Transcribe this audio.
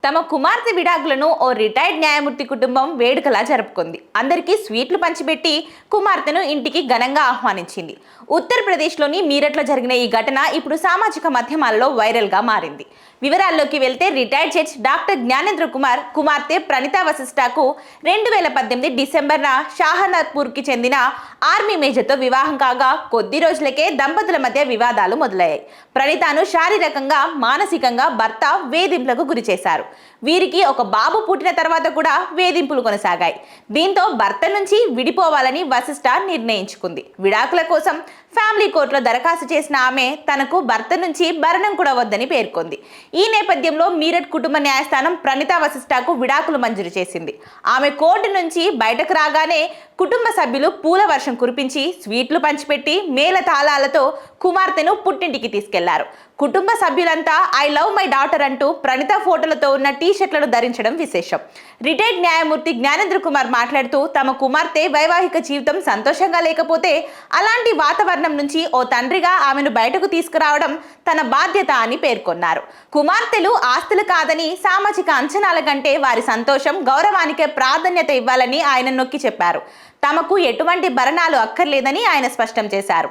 తమ కుమార్తె విడాకులను ఓ రిటైర్డ్ న్యాయమూర్తి కుటుంబం వేడుకలా జరుపుకుంది. అందరికీ స్వీట్లు పంచిపెట్టి కుమార్తెను ఇంటికి ఘనంగా ఆహ్వానించింది. ఉత్తరప్రదేశ్లోని మీరట్లో జరిగిన ఈ ఘటన ఇప్పుడు సామాజిక మాధ్యమాలలో వైరల్గా మారింది. వివరాల్లోకి వెళ్తే retired judge doctor Gyanendra Kumar కుమార్తె ప్రణీతా వశిష్ఠకు 2018 డిసెంబర్న షాహనాద్పూర్కి చెందిన ఆర్మీ మేజర్తో వివాహం కాగా కొద్ది రోజులకే దంపతుల మధ్య వివాదాలు మొదలయ్యాయి. ప్రణీతాను శారీరకంగా, మానసికంగా భర్త వేధింపులకు గురి చేశారు. వీరికి ఒక బాబు పుట్టిన తర్వాత కూడా వేధింపులు కొనసాగాయి. దీంతో భర్త నుంచి విడిపోవాలని వశిష్ఠ నిర్ణయించుకుంది. విడాకుల కోసం ఫ్యామిలీ కోర్టులో దరఖాస్తు చేసిన ఆమె తనకు భర్త నుంచి భరణం కూడా వద్దని పేర్కొంది. ఈ నేపథ్యంలో మీరట్ కుటుంబ న్యాయస్థానం ప్రణీతా వశిష్ఠకు విడాకులు మంజూరు చేసింది. ఆమె కోర్టు నుంచి బయటకు రాగానే కుటుంబ సభ్యులు పూల వర్షం కురిపించి స్వీట్లు పంచిపెట్టి మేళ తాళాలతో కుమార్తెను పుట్టింటికి తీసుకెళ్లారు. కుటుంబ సభ్యులంతా ఐ లవ్ మై డాటర్ అంటూ ప్రణీతా ఫోటోలతో ఉన్న టీ-షర్ట్లను ధరించడం విశేషం. రిటైర్డ్ న్యాయమూర్తి జ్ఞానేంద్ర కుమార్ మాట్లాడుతూ తమ కుమార్తె వైవాహిక జీవితం సంతోషంగా లేకపోతే అలాంటి వాతావరణం నుంచి ఓ తండ్రిగా ఆమెను బయటకు తీసుకురావడం తన బాధ్యత అని పేర్కొన్నారు. కుమార్తెలు ఆస్తులు కాదని, సామాజిక అంచనాల కంటే వారి సంతోషం, గౌరవానికే ప్రాధాన్యత ఇవ్వాలని ఆయన నొక్కి చెప్పారు. తమకు ఎటువంటి భరణాలు అక్కర్లేదని ఆయన స్పష్టం చేశారు.